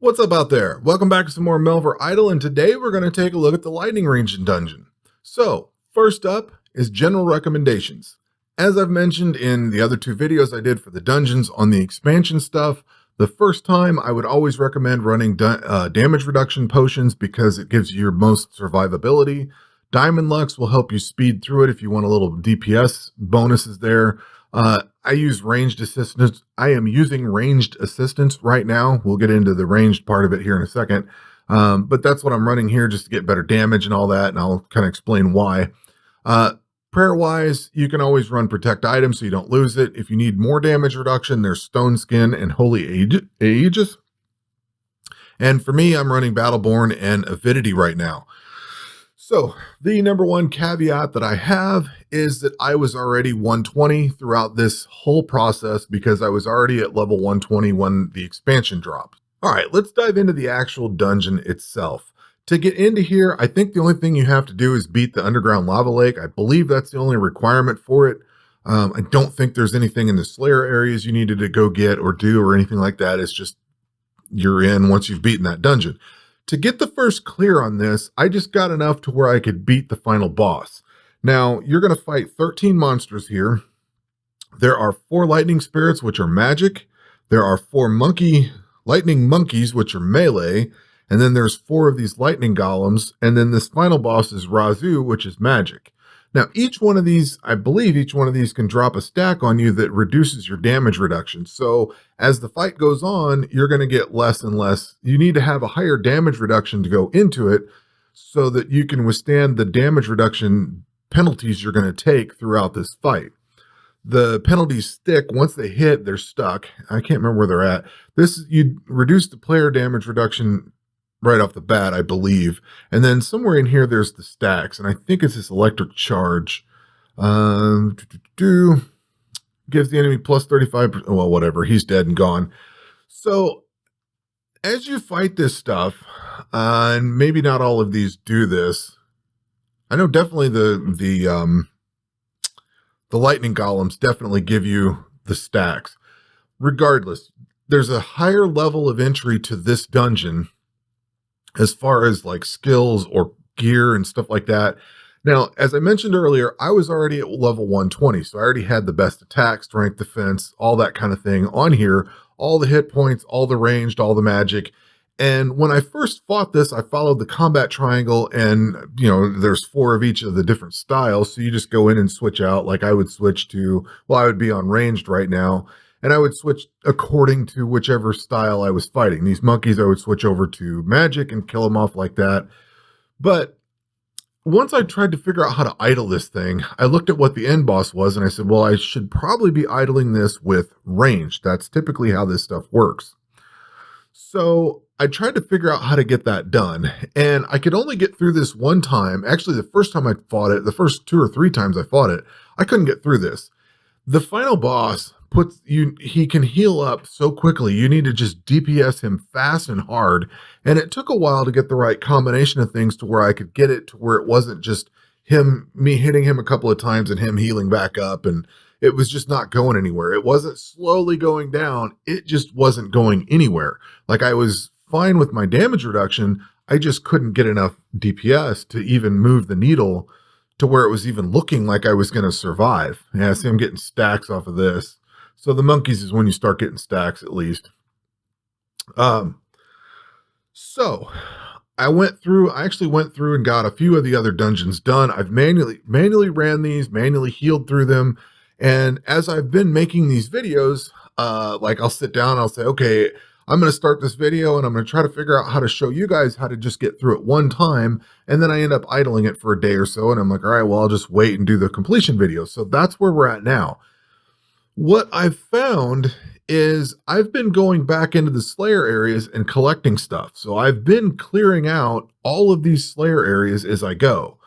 What's up out there? Welcome back to some more Melvor Idle, and today we're going to take a look at the lightning range dungeon. So, first up is general recommendations. As I've mentioned in the other two videos I did for the dungeons on the expansion stuff, the first time I would always recommend running damage reduction potions because it gives you your most survivability. Diamond Lux will help you speed through it if you want a little DPS bonuses there. I use ranged assistance. I am using ranged assistance right now. We'll get into the ranged part of it here in a second. But that's what I'm running here just to get better damage and all that. And I'll kind of explain why. Prayer-wise, you can always run protect items so you don't lose it. If you need more damage reduction, there's Stone Skin and Holy Aegis. And for me, I'm running Battleborn and Avidity right now. So the number one caveat that I have is that I was already 120 throughout this whole process because I was already at level 120 when the expansion dropped. All right, let's dive into the actual dungeon itself. To get into here, I think the only thing you have to do is beat the underground lava lake. I believe that's the only requirement for it. I don't think there's anything in the Slayer areas you needed to go get or do or anything like that. It's just you're in once you've beaten that dungeon. To get the first clear on this, I just got enough to where I could beat the final boss. Now, you're going to fight 13 monsters here. There are 4 lightning spirits, which are magic. There are 4 lightning monkeys, which are melee. And then there's 4 of these lightning golems. And then this final boss is Razu, which is magic. Now, each one of these, I believe each one of these can drop a stack on you that reduces your damage reduction. So as the fight goes on, you're going to get less and less. You need to have a higher damage reduction to go into it so that you can withstand the damage reduction penalties you're going to take throughout this fight. The penalties stick. Once they hit, they're stuck. I can't remember where they're at. You reduce the player damage reduction right off the bat, I believe. And then somewhere in here, there's the stacks. And I think it's this electric charge. Gives the enemy plus 35%. Well, whatever. He's dead and gone. So as you fight this stuff, and maybe not all of these do this. I know definitely the lightning golems definitely give you the stacks. Regardless, there's a higher level of entry to this dungeon as far as like skills or gear and stuff like that. Now, as I mentioned earlier, I was already at level 120, so I already had the best attack, strength, defense, all that kind of thing on here, all the hit points, all the ranged, all the magic. And when I first fought this, I followed the combat triangle, and there's 4 of each of the different styles, so you just go in and switch out. Like I would switch to, well, I would be on ranged right now, and I would switch according to whichever style I was fighting. These monkeys, I would switch over to magic and kill them off like that. But once I tried to figure out how to idle this thing, I looked at what the end boss was, and I said, well, I should probably be idling this with range. That's typically how this stuff works. So I tried to figure out how to get that done, and I could only get through this one time. Actually, the first time I fought it, the first 2 or 3 times I fought it, I couldn't get through this. The final boss he can heal up so quickly. You need to just DPS him fast and hard. And it took a while to get the right combination of things to where I could get it to where it wasn't just me hitting him a couple of times and him healing back up. And it was just not going anywhere. It wasn't slowly going down. It just wasn't going anywhere. Like I was fine with my damage reduction. I just couldn't get enough DPS to even move the needle to where it was even looking like I was going to survive. Yeah, see, I'm getting stacks off of this. So the monkeys is when you start getting stacks, at least. So I actually went through and got a few of the other dungeons done. I've manually ran these, manually healed through them. And as I've been making these videos, like I'll sit down, I'll say, okay, I'm going to start this video and I'm going to try to figure out how to show you guys how to just get through it one time. And then I end up idling it for a day or so. And I'm like, all right, well, I'll just wait and do the completion video. So that's where we're at now. What I've found is I've been going back into the Slayer areas and collecting stuff. So I've been clearing out all of these Slayer areas as I go.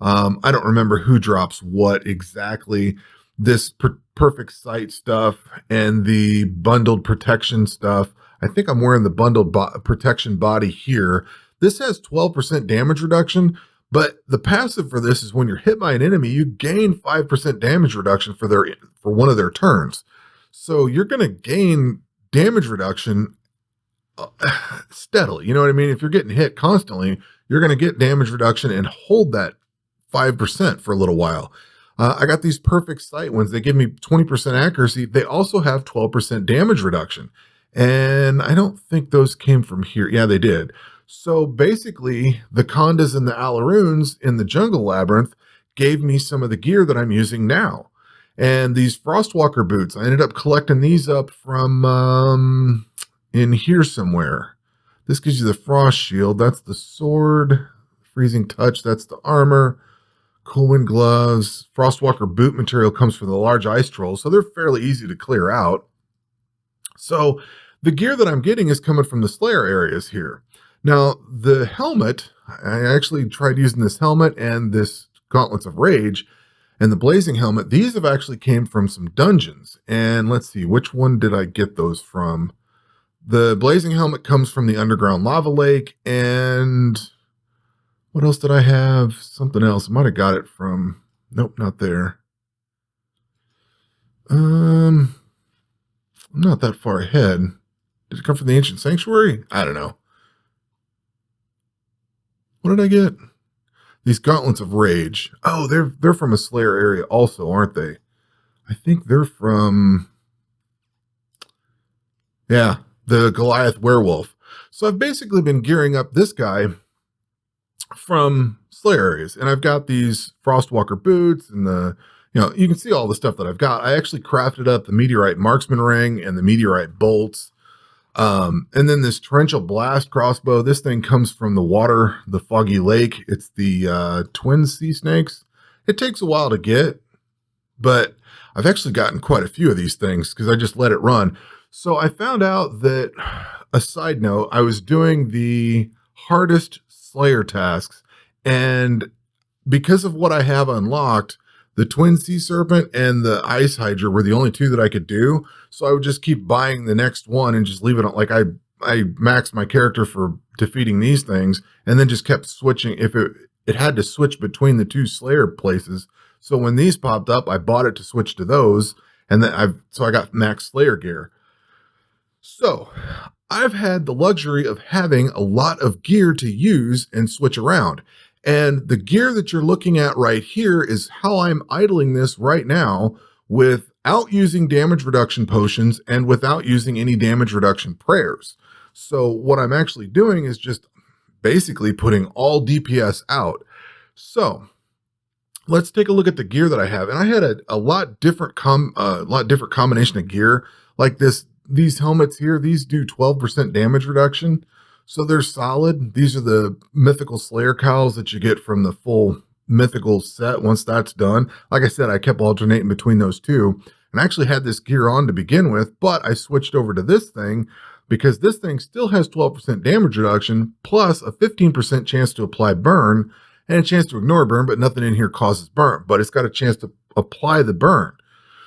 I don't remember who drops what exactly. This perfect sight stuff and the bundled protection stuff. I think I'm wearing the bundled protection body here. This has 12% damage reduction, but the passive for this is when you're hit by an enemy, you gain 5% damage reduction for one of their turns. So you're going to gain damage reduction uh, steadily. You know what I mean? If you're getting hit constantly, you're going to get damage reduction and hold that 5% for a little while. I got these perfect sight ones. They give me 20% accuracy. They also have 12% damage reduction. And I don't think those came from here. Yeah, they did. So basically, the Condas and the Alaroons in the Jungle Labyrinth gave me some of the gear that I'm using now. And these Frostwalker boots, I ended up collecting these up from in here somewhere. This gives you the Frost Shield. That's the sword. Freezing Touch, that's the armor. Cool Wind gloves. Frostwalker boot material comes from the large ice trolls, so they're fairly easy to clear out. So the gear that I'm getting is coming from the Slayer areas here. Now, the helmet, I actually tried using this helmet and this Gauntlets of Rage, and the Blazing Helmet. These have actually came from some dungeons. And let's see, which one did I get those from? The Blazing Helmet comes from the Underground Lava Lake, and what else did I have? Something else. I might have got it from, nope, not there. I'm not that far ahead. Did it come from the Ancient Sanctuary? I don't know. What did I get? These Gauntlets of Rage. Oh, they're from a Slayer area also, aren't they? I think they're from, yeah, the Goliath Werewolf. So I've basically been gearing up this guy from Slayer areas, and I've got these Frostwalker boots and you can see all the stuff that I've got. I actually crafted up the Meteorite Marksman Ring and the Meteorite Bolts. And then this Torrential Blast crossbow. This thing comes from the water, the Foggy Lake. It's the Twin Sea Snakes. It takes a while to get, but I've actually gotten quite a few of these things because I just let it run. So I found out that, a side note, I was doing the hardest Slayer tasks, and because of what I have unlocked, the Twin Sea Serpent and the Ice Hydra were the only two that I could do. So I would just keep buying the next one and just leave it on. Like I maxed my character for defeating these things, and then just kept switching. If it had to switch between the two Slayer places. So when these popped up, I bought it to switch to those, and then I got max Slayer gear. So I've had the luxury of having a lot of gear to use and switch around. And the gear that you're looking at right here is how I'm idling this right now without using damage reduction potions and without using any damage reduction prayers. So what I'm actually doing is just basically putting all DPS out. So let's take a look at the gear that I have. And I had a lot different combination of gear. Like these helmets here, these do 12% damage reduction. So they're solid. These are the mythical Slayer cowls that you get from the full mythical set once that's done. Like I said, I kept alternating between those two, and I actually had this gear on to begin with, but I switched over to this thing because this thing still has 12% damage reduction plus a 15% chance to apply burn and a chance to ignore burn, but nothing in here causes burn, but it's got a chance to apply the burn.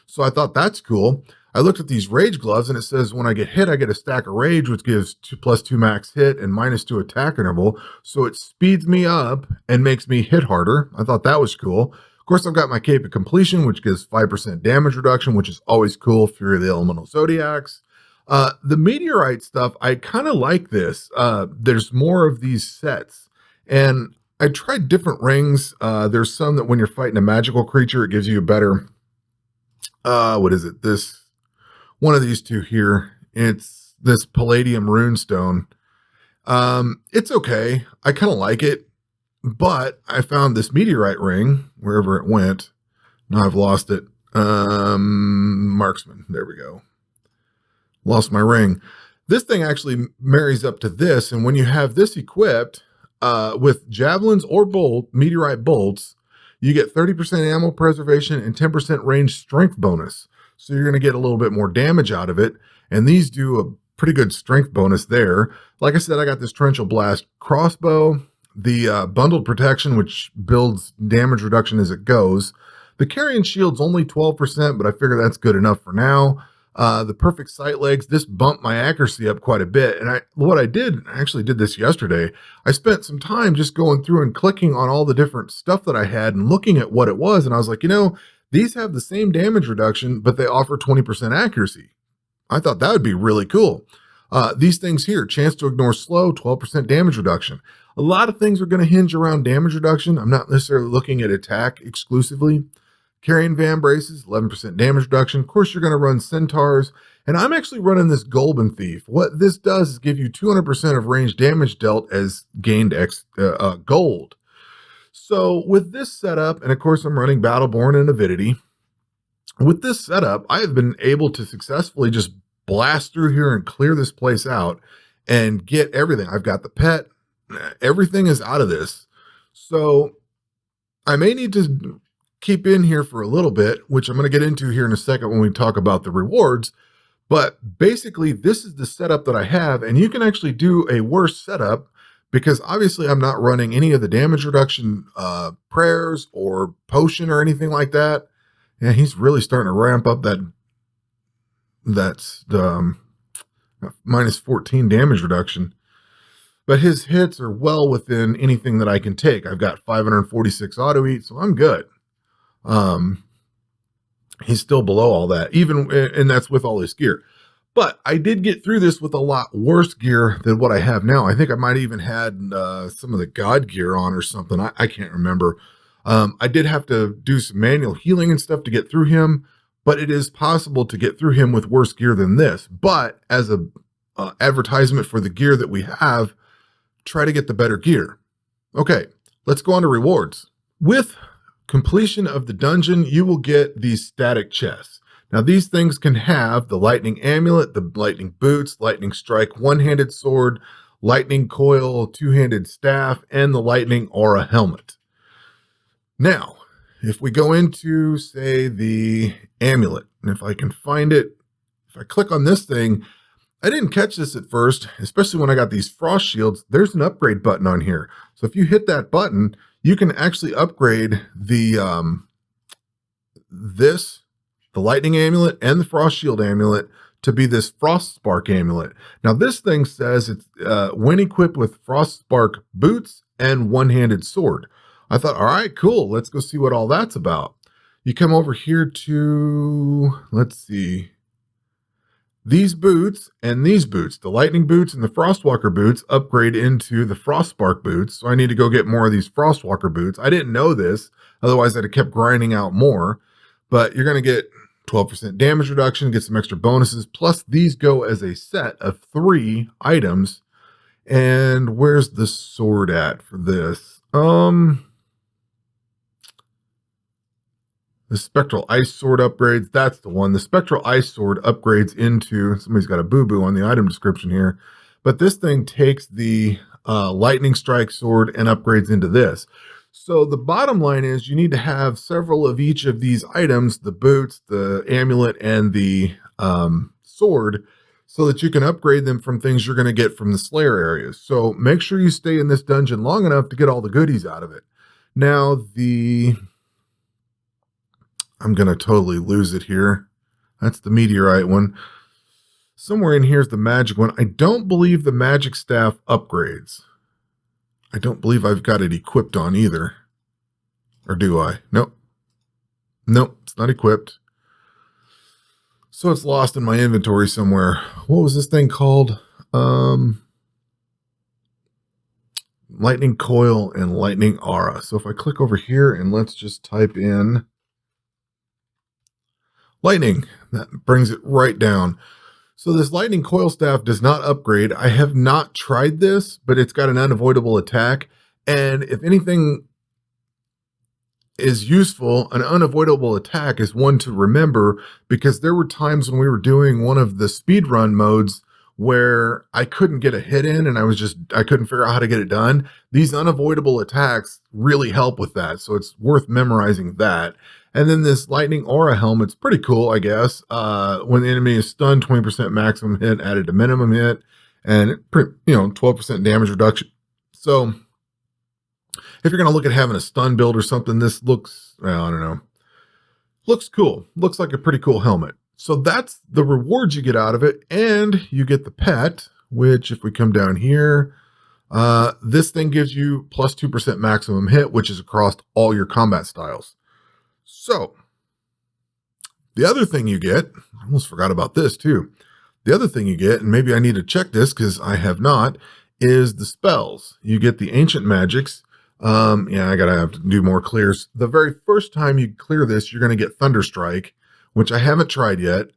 So I thought that's cool. I looked at these rage gloves, and it says when I get hit, I get a stack of rage, which gives +2 max hit and -2 attack interval. So it speeds me up and makes me hit harder. I thought that was cool. Of course, I've got my Cape of Completion, which gives 5% damage reduction, which is always cool. Fury of the Elemental Zodiacs. The Meteorite stuff, I kind of like this. There's more of these sets, and I tried different rings. There's some that when you're fighting a magical creature, it gives you a better, what is it? One of these two here. It's this Palladium Runestone. It's okay. I kind of like it, but I found this Meteorite ring wherever it went. Now I've lost it. Marksman. There we go. Lost my ring. This thing actually marries up to this, and when you have this equipped with javelins or meteorite bolts, you get 30% ammo preservation and 10% range strength bonus. So you're going to get a little bit more damage out of it. And these do a pretty good strength bonus there. Like I said, I got this Torrential Blast crossbow, the bundled protection, which builds damage reduction as it goes. The carrying shield's only 12%, but I figure that's good enough for now. The perfect sight legs, this bumped my accuracy up quite a bit. And I actually did this yesterday. I spent some time just going through and clicking on all the different stuff that I had and looking at what it was. And I was like, these have the same damage reduction, but they offer 20% accuracy. I thought that would be really cool. These things here, chance to ignore slow, 12% damage reduction. A lot of things are going to hinge around damage reduction. I'm not necessarily looking at attack exclusively. Carrying Van Braces, 11% damage reduction. Of course, you're going to run Centaurs. And I'm actually running this Golden Thief. What this does is give you 200% of range damage dealt as gained gold. So with this setup, and of course I'm running Battleborn and Avidity, with this setup, I have been able to successfully just blast through here and clear this place out and get everything. I've got the pet. Everything is out of this. So I may need to keep in here for a little bit, which I'm going to get into here in a second when we talk about the rewards. But basically, this is the setup that I have, and you can actually do a worse setup because obviously I'm not running any of the damage reduction prayers or potion or anything like that. Yeah, he's really starting to ramp up that's the minus 14 damage reduction. But his hits are well within anything that I can take. I've got 546 auto eat, so I'm good. He's still below all that, and that's with all his gear. But I did get through this with a lot worse gear than what I have now. I think I might even had some of the God gear on or something. I can't remember. I did have to do some manual healing and stuff to get through him, but it is possible to get through him with worse gear than this. But as a advertisement for the gear that we have, try to get the better gear. Okay, let's go on to rewards. With completion of the dungeon, you will get these static chests. Now, these things can have the lightning amulet, the lightning boots, lightning strike, one-handed sword, lightning coil, two-handed staff, and the lightning aura helmet. Now, if we go into, say, the amulet, and if I can find it, if I click on this thing, I didn't catch this at first, especially when I got these frost shields. There's an upgrade button on here. So if you hit that button, you can actually upgrade the the lightning amulet and the frost shield amulet to be this frost spark amulet. Now this thing says it's when equipped with frost spark boots and one-handed sword. I thought, all right, cool. Let's go see what all that's about. You come over here to, let's see, these boots and these boots, the lightning boots and the frostwalker boots upgrade into the frostspark boots. So I need to go get more of these frostwalker boots. I didn't know this. Otherwise I'd have kept grinding out more, but you're going to get 12% damage reduction, get some extra bonuses. Plus these go as a set of 3 items. And where's the sword at for this? The Spectral Ice Sword upgrades, that's the one. The Spectral Ice Sword upgrades into, somebody's got a boo-boo on the item description here, but this thing takes the Lightning Strike Sword and upgrades into this. So the bottom line is you need to have several of each of these items, the boots, the amulet, and the sword, so that you can upgrade them from things you're going to get from the Slayer areas. So make sure you stay in this dungeon long enough to get all the goodies out of it. Now I'm going to totally lose it here. That's the meteorite one. Somewhere in here is the magic one. I don't believe the magic staff upgrades. I don't believe I've got it equipped on either. Or do I? Nope. Nope, it's not equipped. So it's lost in my inventory somewhere. What was this thing called? Lightning coil and lightning aura. So if I click over here and let's just type in lightning, that brings it right down. So this lightning coil staff does not upgrade. I have not tried this, but it's got an unavoidable attack. And if anything is useful, an unavoidable attack is one to remember, because there were times when we were doing one of the speedrun modes where I couldn't get a hit in and I couldn't figure out how to get it done. These unavoidable attacks really help with that. So it's worth memorizing that. And then this lightning aura helmet's pretty cool, I guess. When the enemy is stunned, 20% maximum hit added to minimum hit, and 12% damage reduction. So if you're going to look at having a stun build or something, this looks, well, I don't know, looks cool. Looks like a pretty cool helmet. So that's the rewards you get out of it. And you get the pet, which if we come down here, this thing gives you plus 2% maximum hit, which is across all your combat styles. So the other thing you get, I almost forgot about this too. The other thing you get, and maybe I need to check this because I have not, is the spells. You get the ancient magics. Yeah, I gotta have to do more clears. The very first time you clear this, you're gonna get Thunderstrike, which I haven't tried yet.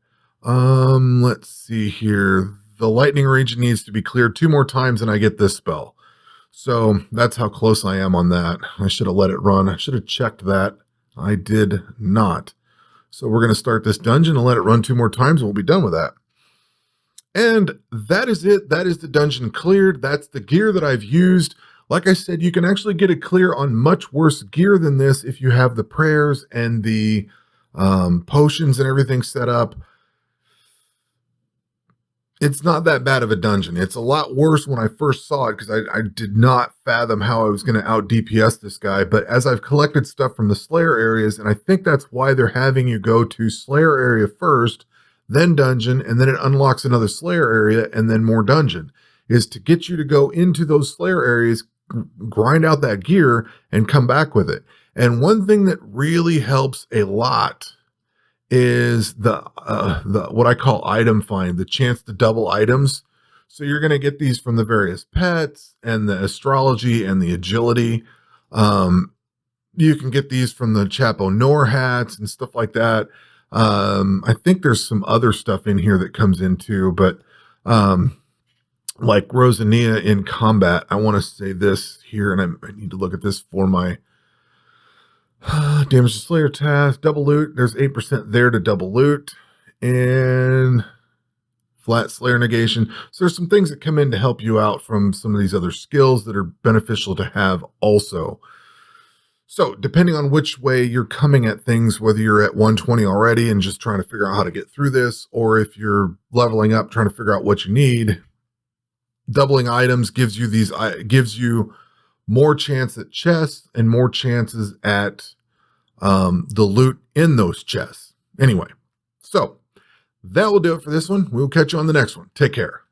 Let's see here. The lightning region needs to be cleared 2 more times and I get this spell. So that's how close I am on that. I should have let it run. I should have checked that. I did not. So we're going to start this dungeon and let it run 2 more times and we'll be done with that. And that is it. That is the dungeon cleared. That's the gear that I've used. Like I said, you can actually get it clear on much worse gear than this if you have the prayers and the potions and everything set up. It's not that bad of a dungeon. It's a lot worse when I first saw it because I did not fathom how I was going to out DPS this guy. But as I've collected stuff from the Slayer areas, and I think that's why they're having you go to Slayer area first, then dungeon, and then it unlocks another Slayer area, and then more dungeon, is to get you to go into those Slayer areas, grind out that gear, and come back with it. And one thing that really helps a lot is the what I call item find, the chance to double items. So you're going to get these from the various pets and the astrology and the agility. You can get these from the Chapo Nor hats and stuff like that. I think there's some other stuff in here that comes into, but like Rosania in combat, I want to say this here, and I need to look at this for my damage to Slayer task, double loot. There's 8% there to double loot, and flat Slayer negation. So there's some things that come in to help you out from some of these other skills that are beneficial to have also. So depending on which way you're coming at things, whether you're at 120 already and just trying to figure out how to get through this, or if you're leveling up trying to figure out what you need, doubling items gives you more chance at chests and more chances at the loot in those chests. Anyway, so that will do it for this one. We'll catch you on the next one. Take care.